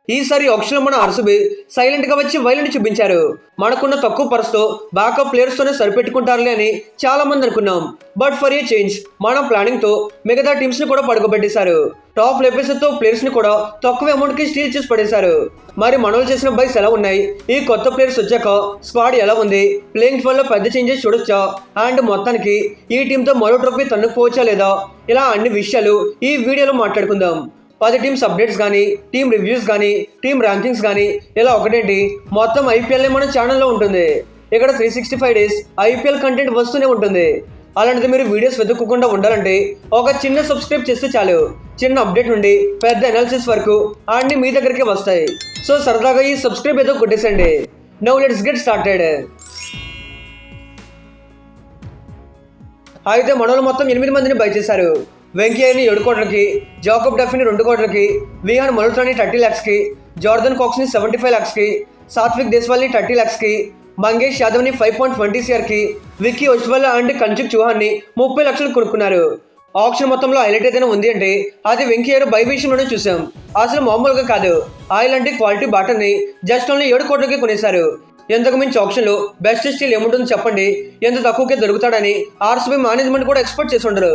ఈసారి ఆప్షన్ లో మన ఆర్సీబీ సైలెంట్ గా వచ్చి వైలెంట్ చూపించారు. మనకున్న తక్కువ పర్స్తో బ్యాకప్ ప్లేయర్స్ తోనే సరిపెట్టుకుంటారులే అని చాలా మంది అనుకున్నాం. బట్ ఫర్ ఏ చేంజ్ మన ప్లానింగ్ తో మిగతా టీమ్స్ ని కూడా పడుకోబెట్టేశారు. టాప్ లెవెల్స్ తో ప్లేయర్స్ ని కూడా తక్కువ అమౌంట్ కి స్టీల్ చేసి పడేశారు. మరి మనోళ్ళు చేసిన బైస్ ఎలా ఉన్నాయి, ఈ కొత్త ప్లేయర్స్ వచ్చాక స్క్వాడ్ ఎలా ఉంది, ప్లేయింగ్ ట్వెల్వ్ లో పెద్ద చేంజెస్ చూడొచ్చా, అండ్ మొత్తానికి ఈ టీంతో మరో ట్రోఫీ తన్నుకుపోవచ్చా లేదా, ఇలా అన్ని విషయాలు ఈ వీడియోలో మాట్లాడుకుందాం. 10 టీమ్స్ అప్డేట్స్ కానీ, టీమ్ రివ్యూస్ కానీ, టీమ్ ర్యాంకింగ్స్ కానీ, ఇలా ఒకటేంటి మొత్తం ఐపీఎల్ మన ఛానల్లో ఉంటుంది. ఇక్కడ 365 డేస్ ఐపీఎల్ కంటెంట్ వస్తూనే ఉంటుంది. అలాంటిది మీరు వీడియోస్ వెతుక్కోకుండా ఉండాలంటే ఒక చిన్న సబ్స్క్రైబ్ చేస్తే చాలు. చిన్న అప్డేట్ నుండి పెద్ద అనాలిసిస్ వరకు అన్ని మీ దగ్గరికి వస్తాయి. సో సరదాగా ఈ సబ్స్క్రైబ్ ఏదో కొట్టేసండి. Now let's get started. అయితే మనోళ్ళు మొత్తం 8 మందిని బై చేశారు. వెంకయ్యని 7 కోట్లకి, జాకబ్ డఫీని 2 కోట్లకి, విహాన్ మల్హోత్రాని 30 lakhsకి, జార్దన్ కాక్స్ని 75 lakhsకి, సాత్విక్ దేశ్వాల్ని 30 lakhsకి, మంగేష్ యాదవ్ని 5.20 crకి, విక్కీ ఒజ్వాల్ అండ్ కన్షుక్ చౌహాన్ని 30 లక్షలు కొనుక్కున్నారు. ఆప్షన్ మొత్తంలో హైలైట్ ఏదైనా ఉంది అంటే అది వెంకయ్య బై విషయంలోనే చూసాం. అసలు మామూలుగా కాదు, లాంటి క్వాలిటీ బాటర్ని జస్ట్ ఓన్లీ 7 కోట్లకి కొనేశారు. ఎంతకు మించి ఆప్షన్లో బెస్ట్ స్టీల్ ఏముంటుందో చెప్పండి, ఎంత తక్కువకే దొరుకుతాడని ఆర్సీబీ మేనేజ్మెంట్ కూడా ఎక్స్పెక్ట్ చేసి ఉండరు.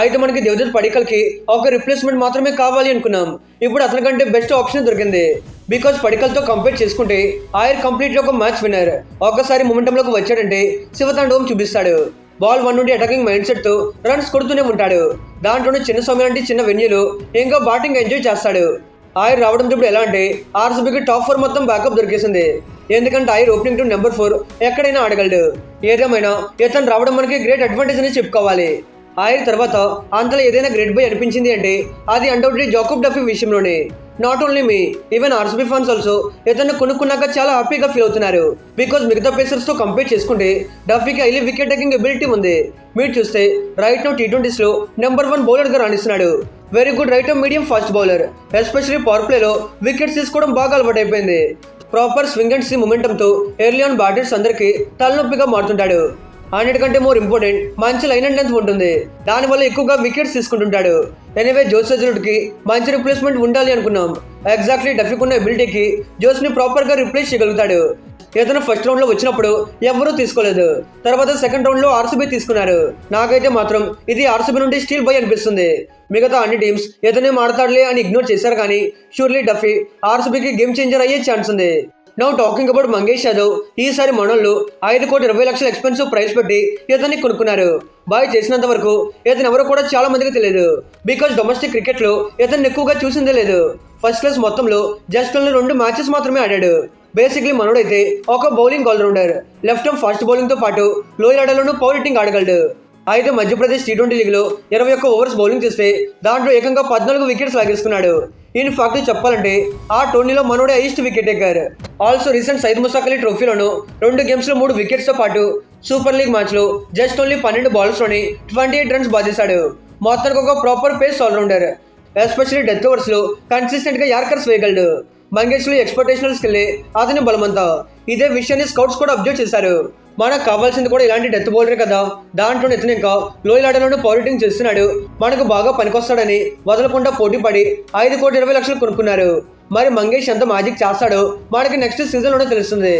అయితే మనకి దేవదత్ పడికల్కి ఒక రిప్లేస్మెంట్ మాత్రమే కావాలి అనుకున్నాం. ఇప్పుడు అతని కంటే బెస్ట్ ఆప్షన్ దొరికింది. బికాజ్ పడికల్తో కంపేర్ చేసుకుంటే ఆయర్ కంప్లీట్లీ ఒక మ్యాచ్ విన్నర్. ఒక్కసారి మొమెంటంలోకి వచ్చాడంటే శివతాండవం చూపిస్తాడు. బాల్ 1 నుండి అటాకింగ్ మైండ్ సెట్ తో రన్స్ కొడుతూనే ఉంటాడు. దాంట్లోనే చిన్న సమయం అంటే చిన్న వెన్యూలు ఇంకా బ్యాటింగ్ ఎంజాయ్ చేస్తాడు. ఆయర్ రావడంతో ఇప్పుడు ఎలా అంటే ఆర్సీబీకి టాప్ 4 మొత్తం బ్యాకప్ దొరికేసింది. ఎందుకంటే ఆయర్ ఓపెనింగ్ టు నెంబర్ 4 ఎక్కడైనా ఆడగలడు. ఏదేమైనా ఇతను రావడం మనకి గ్రేట్ అడ్వాంటేజ్ అని చెప్పుకోవాలి. ఆయర్ తర్వాత అంతలో ఏదైనా గ్రేట్ బై అనిపించింది అంటే అది అన్డౌటెడ్లీ జాకబ్ డఫీ విషయంలోనే. Not only me, even RCB fans also ఇతను కొనుక్కున్నాక చాలా హ్యాపీగా ఫీల్ అవుతున్నారు. బికాజ్ మిగతా పేసర్స్ తో కంపేర్ చేసుకుంటే డఫీకి హైలీ వికెట్ టేకింగ్ ఎబిలిటీ ఉంది. మీరు చూస్తే రైట్ నౌ T20s లో నెంబర్ 1 బౌలర్ గా రాణిస్తున్నాడు. Very good right arm medium fast bowler. Especially power ప్లేలో వికెట్స్ తీసుకోవడం బాగా అలవాటైపోయింది. ప్రాపర్ స్వింగ్ అండ్ సీ మొమెంటంతో ఎర్లీ ఆన్ బ్యాటర్స్ అందరికీ తలనొప్పిగా మారుతుంటాడు. అన్నిటికంటే మోర్ ఇంపార్టెంట్ మంచి లైన్ అండ్ లెంత్ ఉంటుంది. దానివల్ల ఎక్కువగా వికెట్స్ తీసుకుంటుంటాడు. ఎనీవే జోస్ హజల్వుడ్కి మంచి రిప్లేస్మెంట్ ఉండాలి అనుకున్నాం. ఎగ్జాక్ట్లీ డఫీకి ఉన్న ఎబిలిటీకి జోస్ని ప్రాపర్గా రిప్లేస్ చేయగలుగుతాడు. ఏదైనా ఫస్ట్ రౌండ్లో వచ్చినప్పుడు ఎవరూ తీసుకోలేదు. తర్వాత సెకండ్ రౌండ్లో ఆర్సీబీ తీసుకున్నారు. నాకైతే మాత్రం ఇది ఆర్సీబీ నుండి స్టీల్ బై అనిపిస్తుంది. మిగతా అన్ని టీమ్స్ ఏదైనా ఆడతాడులే అని ఇగ్నోర్ చేశారు కానీ షూర్లీ డఫీ ఆర్సీబీకి గేమ్ చేంజర్ అయ్యే ఛాన్స్ ఉంది. Now talking about Mangesh Yadav, ఈసారి మనోళ్ళు 5,20,00,000 ఎక్స్పెన్సివ్ ప్రైస్ పెట్టి ఇతన్ని కొనుక్కున్నారు. బాయ్ చేసినంత వరకు ఇతను ఎవరు కూడా చాలా మందికి తెలియదు. బికాజ్ డొమెస్టిక్ క్రికెట్ లో ఇతన్ని ఎక్కువగా చూసిందే లేదు. ఫస్ట్ క్లాస్ మొత్తంలో జస్ట్ ఓన్లీ 2 మ్యాచెస్ మాత్రమే ఆడాడు. బేసిక్లీ మనోడైతే ఒక bowling allrounder. Left arm fast bowling తో పాటు లోయర్ ఆర్డర్లోనూ పవర్ హిట్టింగ్ ఆడగలడు. అయితే మధ్యప్రదేశ్ T20 లీగ్లో 21 ఓవర్స్ బౌలింగ్ చేస్తే దాంట్లో ఏకంగా 14 వికెట్స్ లాగేసుకున్నాడు. ఇన్ ఫ్యాక్ట్ చెప్పాలంటే ఆ టోర్నీలో మనోడే highest wicket taker. Also recent Syed Mushtaq Ali ట్రోఫీలోను 2 గేమ్స్లో 3 వికెట్స్ తో పాటు సూపర్ లీగ్ మ్యాచ్లో జస్ట్ ఓన్లీ 12 బాల్స్లోని 28 రన్స్ బాధేశాడు. మొత్తానికి ఒక proper pace all rounder. Especially death ఓవర్స్లో కన్సిస్టెంట్గా యార్కర్స్ వేయగలడు. మంగేష్లో ఎక్స్పెక్టేషనల్ స్కిల్లే అతని బలమంతా. ఇదే విషయాన్ని స్కౌట్స్ కూడా అబ్జర్వ్ చేశారు. మనకు కావాల్సింది కూడా ఇలాంటి డెత్ బౌలరే కదా. దాంట్లో ఇతను ఇంకా లోయర్ ఆర్డర్లోనూ పవర్ హిట్టింగ్ చేస్తున్నాడు. మనకు బాగా పనికొస్తాడని వదలకుండా పోటీ పడి 5,20,00,000 కొనుక్కున్నారు. మరి మంగేష్ ఎంత మ్యాజిక్ చేస్తాడో మనకి నెక్స్ట్ సీజన్లోనే తెలుస్తుంది.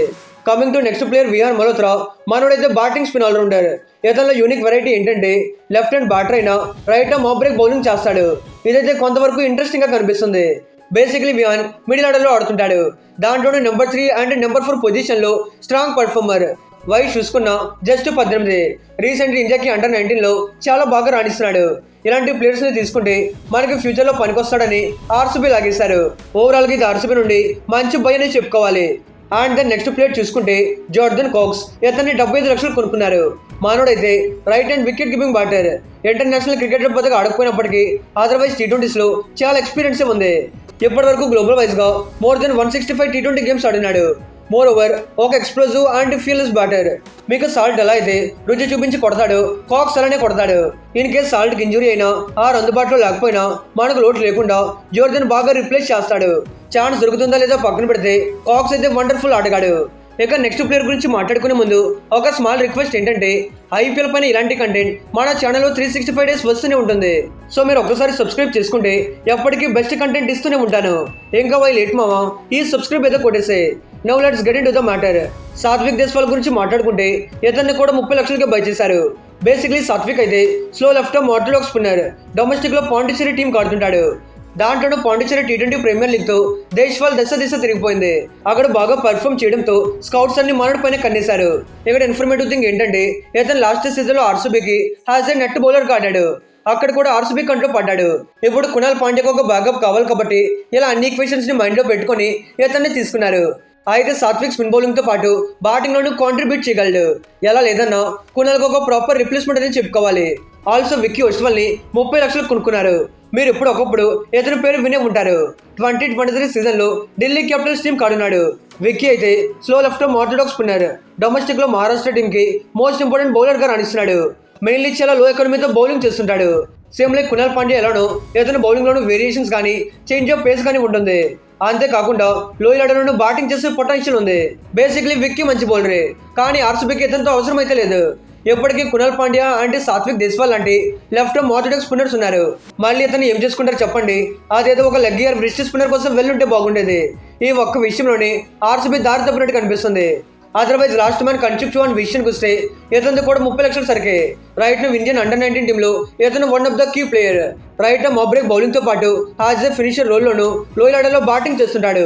Coming to next player Vihaan Malhotra, మనోడైతే బ్యాటింగ్ స్పిన్ ఆల్రౌండర్. ఇతనిలో యూనిక్ వెరైటీ ఏంటంటే లెఫ్ట్ హ్యాండ్ బ్యాటర్ అయినా right arm off break bowling చేస్తాడు. ఇదైతే కొంతవరకు ఇంట్రెస్టింగ్ గా కనిపిస్తుంది. బేసిక్లీ విహాన్ మిడిల్ ఆర్డర్లో ఆడుతుంటాడు. దాంట్లోనే నెంబర్ 3 అండ్ నెంబర్ 4 పొజిషన్లో స్ట్రాంగ్ పర్ఫార్మర్. వయసు చూసుకున్న జస్ట్ 18. రీసెంట్లీ ఇండియాకి అండర్ 19లో చాలా బాగా రాణిస్తున్నాడు. ఇలాంటి ప్లేయర్స్ని తీసుకుంటే మనకి ఫ్యూచర్లో పనికొస్తాడని ఆర్సీబీ లాగేశారు. ఓవరాల్గా ఇది ఆర్సీబీ నుండి మంచి బై అని చెప్పుకోవాలి. అండ్ దెన్ నెక్స్ట్ ప్లేయర్ చూసుకుంటే జార్దన్ కాక్స్, ఇతన్ని 75 లక్షలు కొనుక్కున్నారు. మానోడైతే right hand wicket keeping batter. International క్రికెట్లో పెద్దగా ఆడకపోయినప్పటికీ అదర్వైజ్ T20s లో చాలా ఎక్స్పీరియన్స్ ఉంది. ఇప్పటి వరకు గ్లోబల్ వైజ్ గా మోర్ దెన్ 165 T20 గేమ్స్ ఆడినాడు. మోర్ ఓవర్ ఒక ఎక్స్ప్లోజివ్ అండ్ ఫీల్డ్లెస్ బ్యాటర్. మీకు సాల్ట్ ఎలా అయితే రుచి చూపించి కొడతాడు, కాక్స్ అలానే కొడతాడు. ఇన్ కేస్ సాల్ట్కి ఇంజురీ అయినా ఆర్ అందుబాటులో లేకపోయినా మనకు లోటు లేకుండా జోర్దన్ బాగా రిప్లేస్ చేస్తాడు. ఛాన్స్ దొరుకుతుందా లేదా పక్కన పెడితే కాక్స్ అయితే వండర్ఫుల్ ఆటగాడు. ఇక నెక్స్ట్ ప్లేయర్ గురించి మాట్లాడుకునే ముందు ఒక స్మాల్ రిక్వెస్ట్ ఏంటంటే ఐపీఎల్ పైన ఇలాంటి కంటెంట్ మన ఛానల్లో 365 డేస్ వస్తూనే ఉంటుంది. సో మీరు ఒక్కసారి సబ్స్క్రైబ్ చేసుకుంటే ఎప్పటికీ బెస్ట్ కంటెంట్ ఇస్తూనే ఉంటాను. ఇంకా వై లేట్ మావా, ఈ సబ్స్క్రైబ్ ఏదో కొట్టేసే. Now let's get into the matter. Satvik Deswal గురించి మాట్లాడుకుంటే ఇతన్ని కూడా 30 లక్షలకే బై చేశారు. బేసిక్లీ సాత్విక్ అయితే slow left orthodox spinner, domestic లో పాండిచ్చేరి టీం ఆడుతుంటాడు. దాంట్లో పాండిచ్చేరి T20 ప్రీమియర్ లీగ్ తో దేశ్వాల్ దశ తిరిగిపోయింది. అక్కడ బాగా పర్ఫామ్ చేయడంతో స్కౌట్స్ అన్ని మనోడి పైన కన్నేశారు. ఇక్కడ ఇన్ఫర్మేటివ్ థింగ్ ఏంటంటే ఇతను లాస్ట్ సీజన్ లో ఆర్సీబీకి హ్యాజ్ ఏ నెట్ బౌలర్ గా ఆడాడు. అక్కడ కూడా ఆర్సీబీ కంట్లో పడ్డాడు. ఇప్పుడు కునాల్ పాండ్యాకు ఒక బ్యాకప్ కావాలి కాబట్టి ఇలా అన్ని ఈక్వేషన్స్ ని మైండ్ లో పెట్టుకుని ఇతన్ని తీసుకున్నారు. అయితే సాత్విక్ స్పిన్ బౌలింగ్ తో పాటు బ్యాటింగ్ లోనూ కాంట్రిబ్యూట్ చేయగలడు. ఎలా లేదన్నా కునాల్కి ఒక ప్రాపర్ రిప్లేస్మెంట్ అని చెప్పుకోవాలి. ఆల్సో విక్కీ ఒస్వాల్ ని 30 లక్షలకు కొనుక్కున్నారు. మీరు ఇప్పుడు ఒకప్పుడు ఇతని పేరు వినే ఉంటారు. 2023 సీజన్ లో ఢిల్లీ క్యాపిటల్స్ టీం కాడున్నాడు. విక్కీ అయితే slow left orthodox spinner, domestic లో మహారాష్ట్ర టీం కి మోస్ట్ ఇంపార్టెంట్ బౌలర్ గా రాణిస్తున్నాడు. మెయిన్లీ చాలా లో ఎకానమీతో బౌలింగ్ చేస్తుంటాడు. సేమ్ లైక్ కునాల్ పాండ్యా ఎలానో ఇతను బౌలింగ్ లోను వేరియేషన్స్ కానీ చేంజ్ ఆఫ్ పేస్ కానీ ఉంటుంది. అంతేకాకుండా లోయర్ ఆర్డర్లోనూ బ్యాటింగ్ చేసే పొటెన్షియల్ ఉంది. బేసిక్లీ విక్కీ మంచి బౌలరే, కానీ ఆర్సీబీకి ఇతనితో అవసరం అయితే లేదు. ఎప్పటికీ కునాల్ పాండ్యా అంటే సాత్విక్ దేశ్వాల్ లాంటి లెఫ్ట్ ఆర్థోడాక్స్ స్పిన్నర్స్ ఉన్నారు. మళ్ళీ ఇతను ఏం చేసుకుంటారు చెప్పండి? అదేదో ఒక లెగ్ ఇయర్ బ్రిస్ట్ స్పిన్నర్ కోసం వెళ్ళుంటే బాగుండేది. ఈ ఒక్క విషయంలోనే ఆర్సీబీ దారి తప్పినట్టు కనిపిస్తుంది. అదర్వైజ్ లాస్ట్ మ్యాన్ కన్స్ట్రక్ట్ అనే విషయానికి వస్తే ఇతను కూడా 30 లక్షలు సరికే. రైట్ ఇండియన్ అండర్-19 టీంలో ఇతను one of the key player. Right off break bowling తో పాటు యాజ్ ఎ ఫినిషర్ రోల్లోనూ లోయర్ ఆర్డర్లో బ్యాటింగ్ చేస్తుంటాడు.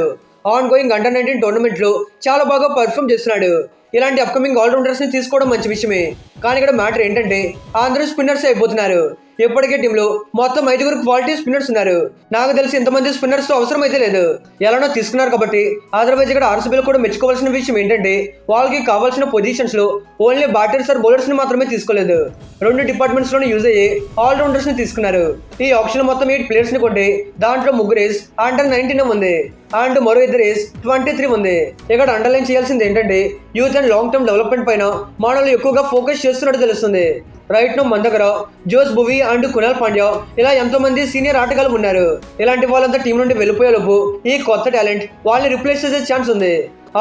ఆన్ గోయింగ్ అండర్-19 టోర్నమెంట్ లో చాలా బాగా పర్ఫామ్ చేస్తున్నాడు. ఇలాంటి అప్కమింగ్ ఆల్రౌండర్స్ ని తీసుకోవడం మంచి విషయమే. కానీ ఇక్కడ మ్యాటర్ ఏంటంటే అందరూ స్పిన్నర్స్ అయిపోతున్నారు. ఇప్పటికే టీంలో మొత్తం 5 క్వాలిటీ స్పిన్నర్స్ ఉన్నారు. నాకు తెలిసి ఇంతమంది స్పిన్నర్స్ తో అవసరం అయితే లేదు. ఎలానో తీసుకున్నారు కాబట్టి. అదర్వైజ్ ఇక్కడ ఆర్సీబీలో కూడా మెచ్చుకోవాల్సిన విషయం ఏంటంటే వాళ్ళకి కావాల్సిన పొజిషన్స్ లో ఓన్లీ బ్యాటర్స్ ఆర్ బౌలర్స్ ని మాత్రమే తీసుకోలేదు. 2 డిపార్ట్మెంట్స్ లోనే యూజ్ అయ్యే ఆల్రౌండర్స్ ని తీసుకున్నారు. ఈ ఆప్షన్ మొత్తం 8 ప్లేయర్స్ ని కొంటే దాంట్లో 3 ఏజ్ అండర్-19 ఉంది అండ్ మరో 2 ఏజ్ 23 ఉంది. ఇక్కడ అండర్లైన్ చేయాల్సింది ఏంటంటే youth and long term development పైన మనలో ఎక్కువగా ఫోకస్ చేస్తున్నట్టు తెలుస్తుంది. రైట్ నో మన దగ్గర జోస్ బువి అండ్ కునాల్ పాండ్యా ఇలా ఎంతో మంది సీనియర్ ఆటగాళ్ళు ఉన్నారు. ఇలాంటి వాళ్ళంతా టీం నుండి వెళ్ళిపోయేలోపు ఈ కొత్త టాలెంట్ వాళ్ళని రిప్లేస్ చేసే ఛాన్స్ ఉంది.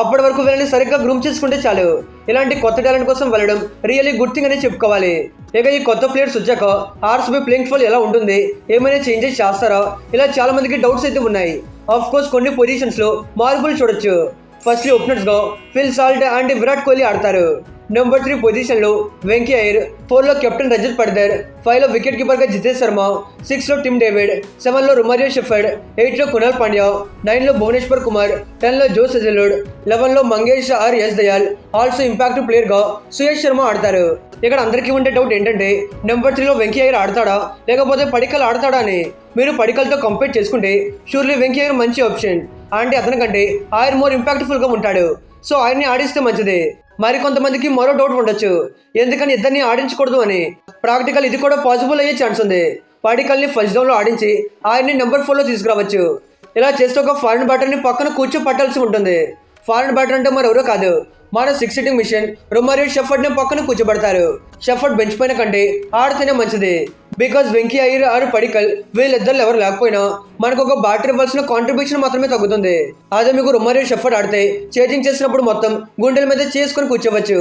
అప్పటి వరకు వీళ్ళని సరిగ్గా గ్రూమ్ చేసుకుంటే చాలు. ఇలాంటి కొత్త టాలెంట్ కోసం వెళ్ళడం రియల్లీ గుడ్ థింగ్ అని చెప్పుకోవాలి. ఇక ఈ కొత్త ప్లేయర్స్ వచ్చాక ఆర్సీబీ ప్లేయింగ్ ఫాల్ ఎలా ఉంటుంది, ఏమైనా చేంజెస్ చేస్తారా, ఇలా చాలా మందికి డౌట్స్ అయితే ఉన్నాయి. ఆఫ్ కోర్స్ కొన్ని పొజిషన్స్ లో మార్పులు చూడొచ్చు. ఫస్ట్లీ ఓపెనర్స్ గా Phil Salt and Virat Kohli ఆడతారు. నెంబర్ 3 పొజిషన్ లో వెంకీ అయ్యర్, 4 లో కెప్టెన్ రజత్ పడిదర్, 5 లో వికెట్ కీపర్ గా జితేష్ శర్మ, 6 లో టిమ్ డేవిడ్, 7 లో రొమారియో షెఫర్డ్, 8 లో కునాల్ పాండ్యా, 9 లో భువనేశ్వర్ కుమార్, 10 లో జోస్ హెజల్వుడ్, 11 లో Mangesh R S Dayal. Also impact player గా సుయేష్ శర్మ ఆడతారు. ఇక్కడ అందరికీ ఉండే డౌట్ ఏంటంటే నెంబర్ 3 లో వెంకీ అయ్యర్ ఆడతాడా లేకపోతే పడికల్ ఆడతాడా అని. మీరు పడికల్తో కంపేర్ చేసుకుంటే షూర్లీ వెంకీ అయ్యర్ మంచి ఆప్షన్. అంటే అతనికంటే అయ్యర్ మోర్ ఇంపాక్ట్ఫుల్ గా ఉంటాడు. సో ఆయన్ని ఆడిస్తే మంచిది. మరి కొంతమందికి మరో డౌట్ ఉండొచ్చు, ఎందుకని ఇద్దరిని ఆడించకూడదు అని. ప్రాక్టికల్ ఇది కూడా పాసిబుల్ అయ్యే ఛాన్స్ ఉంది. పడికల్ని ఫస్ట్ డౌన్ లో ఆడించి ఆయన్ని నెంబర్ 4 లో తీసుకురావచ్చు. ఇలా చేస్తే ఒక ఫారెన్ బ్యాటర్ని పక్కన కూర్చోపట్టాల్సి ఉంటుంది. ఫారెన్ బ్యాటర్ అంటే మరి ఎవరో కాదు, మన 6 హిట్టింగ్ మిషన్ రొమారియో షెఫర్డ్ ని పక్కన కూర్చోబెడతారు. షెఫర్డ్ బెంచ్ పైన కంటే ఆడితేనే మంచిది. బికాజ్ వెంకీ అయ్యర్ ఆర్ పడికల్ వీళ్ళిద్దరు ఎవరు లేకపోయినా మనకు ఒక బ్యాటర్ ఇవ్వాల్సిన కాంట్రిబ్యూషన్ మాత్రమే తగ్గుతుంది. అదే మీకు రొమారియో షెఫర్డ్ ఆడితే చేజింగ్ చేసినప్పుడు మొత్తం గుండెల మీద చేసుకొని కూర్చోవచ్చు.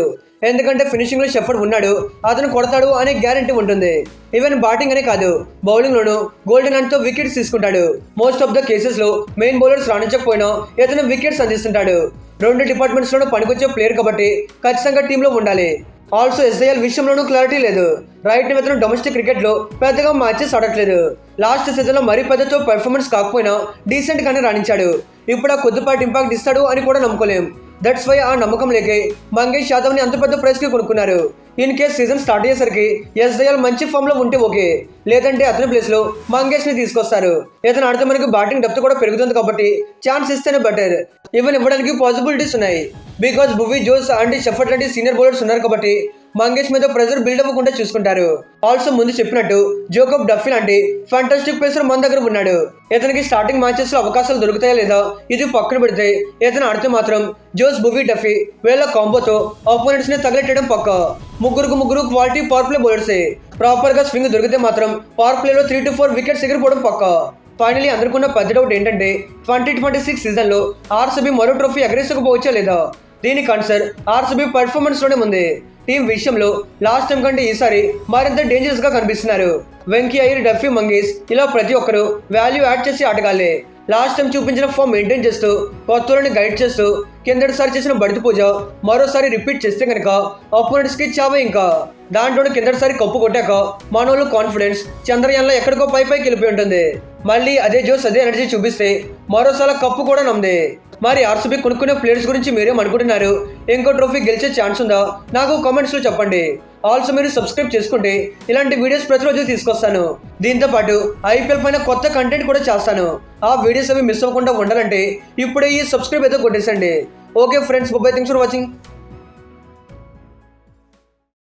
ఎందుకంటే ఫినిషింగ్ లో షెఫర్డ్ ఉన్నాడు, అతను కొడతాడు అనే గ్యారంటీ ఉంటుంది. ఈవెన్ బ్యాటింగ్ అనే కాదు, బౌలింగ్ లోను గోల్డెన్ హ్యాండ్ తో వికెట్స్ తీసుకుంటాడు. మోస్ట్ ఆఫ్ ద కేసెస్ లో మెయిన్ బౌలర్స్ రాణించకపోయినా ఇతను వికెట్స్ అందిస్తుంటాడు. 2 డిపార్ట్మెంట్స్ లోనూ పనికొచ్చే ప్లేయర్ కాబట్టి ఖచ్చితంగా టీంలో ఉండాలి. ఆల్సో ఎస్ఐఎల్ విషయంలోనూ క్లారిటీ లేదు. రైట్ ఇతను డొమెస్టిక్ క్రికెట్ లో పెద్దగా మ్యాచెస్ ఆడట్లేదు. లాస్ట్ సీజన్ లో మరీ పెద్దతో పెర్ఫార్మెన్స్ కాకపోయినా డీసెంట్ గానే రాణించాడు. ఇప్పుడు ఆ కొద్దిపాటి ఇంపాక్ట్ ఇస్తాడు అని కూడా నమ్ముకోలేం. దట్స్ వై ఆ నమ్మకం లేకే మంగేష్ యాదవ్ ని అంత పెద్ద ప్రైస్ కి కొనుక్కున్నారు. ఇన్ కేస్ సీజన్ స్టార్ట్ అయ్యేసరికి ఎస్ దయాల్ మంచి ఫామ్ లో ఉంటే ఓకే, లేదంటే అతని ప్లేస్ లో మంగేష్ ని తీసుకొస్తారు. ఇతను ఆడితే మనకి బ్యాటింగ్ డెప్త్ కూడా పెరుగుతుంది కాబట్టి ఛాన్స్ ఇస్తేనే బెటర్. ఈవెన్ ఇవ్వడానికి పాసిబిలిటీస్ ఉన్నాయి. Because Bhuvi, Jos and Shepherd లాంటి సీనియర్ బౌలర్స్ ఉన్నారు కాబట్టి మంగేష్ మీద ప్రెజర్ బిల్డ్ అవ్వకుండా చూసుకుంటారు. ఆల్సో ముందు చెప్పినట్టు జోకబ్ డఫీ లాంటి ఫ్యాంటాస్టిక్ పేసర్ మన దగ్గర ఉన్నాడు. ఇతనికి స్టార్టింగ్ మ్యాచెస్ లో అవకాశాలు దొరుకుతాయా లేదా ఇది పక్కన పెడితే ఇతను ఆడితే మాత్రం జోస్, భువి, డఫీ వీళ్ళ కాంబోతో ఆపోనెంట్స్ ని తగలెట్టడం పక్క. ముగ్గురు క్వాలిటీ పవర్ ప్లే బౌలర్సే. ప్రాపర్ గా స్వింగ్ దొరికితే మాత్రం పవర్ ప్లేలో 3 to 4 వికెట్స్ ఎగిరిపోవడం పక్క. ఫైనలీ అందరికున్న పెద్ద డౌట్ ఏంటంటే 2026 సీజన్ లో ఆర్సీబీ మరో ట్రోఫీ ఎగరేసకపోవచ్చా లేదా. దీనికి ఆన్సర్ ఆర్సీబీ పర్ఫార్మెన్స్ లోనే ఉంది. టీం విషయంలో లాస్ట్ టైం కంటే ఈసారి మరింత డేంజరస్ గా కనిపిస్తున్నారు. వెంకీ అయ్యర్, డఫీ మంగీస్ ఇలా ప్రతి ఒక్కరు వాల్యూ యాడ్ చేసి ఆటగాళ్లే. లాస్ట్ టైం చూపించిన ఫామ్ మెయింటైన్ చేస్తూ కొత్తలను గైడ్ చేస్తూ కిందటిసారి చేసిన బడిత పూజ మరోసారి రిపీట్ చేస్తే కనుక ఆపోనెంట్స్ కి చావే. ఇంకా దాంట్లో కిందటిసారి కప్పు కొట్టాక మనోళ్ళు కాన్ఫిడెన్స్ చంద్రయాన్లో ఎక్కడికో పైకి వెళ్ళిపోయి ఉంటుంది. మళ్ళీ అదే జోస్ అదే ఎనర్జీ చూపిస్తే మరోసారి కప్పు కూడా నమ్మదే. మరి ఆర్సీబీ కొనుక్కునే ప్లేయర్స్ గురించి మీరేం అనుకుంటున్నారు? ఇంకో ట్రోఫీ గెలిచే ఛాన్స్ ఉందా? నాకు కామెంట్స్ లో చెప్పండి. ఆల్సో మీరు సబ్స్క్రైబ్ చేసుకుంటే ఇలాంటి వీడియోస్ ప్రతిరోజు తీసుకొస్తాను. దీంతో పాటు ఐపీఎల్ పైన కొత్త కంటెంట్ కూడా చేస్తాను. ఆ వీడియోస్ అవి మిస్ అవ్వకుండా ఉండాలంటే ఇప్పుడే ఈ సబ్స్క్రైబ్ అయితే కొట్టేసండి. Okay friends, bye, thanks for watching.